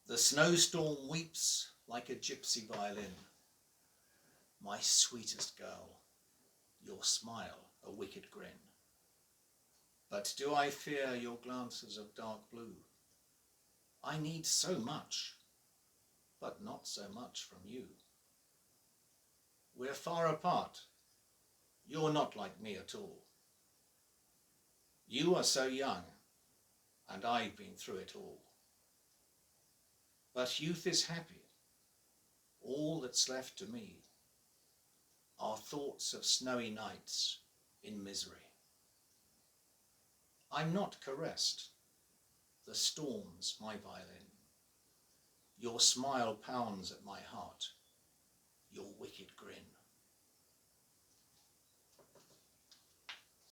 The snowstorm weeps like a gypsy violin. My sweetest girl, your smile a wicked grin. But do I fear your glances of dark blue? I need so much, but not so much from you. We're far apart, you're not like me at all. You are so young, and I've been through it all. But youth is happy, all that's left to me are thoughts of snowy nights in misery. I'm not caressed, the storm's my violin. Your smile pounds at my heart, your wicked grin.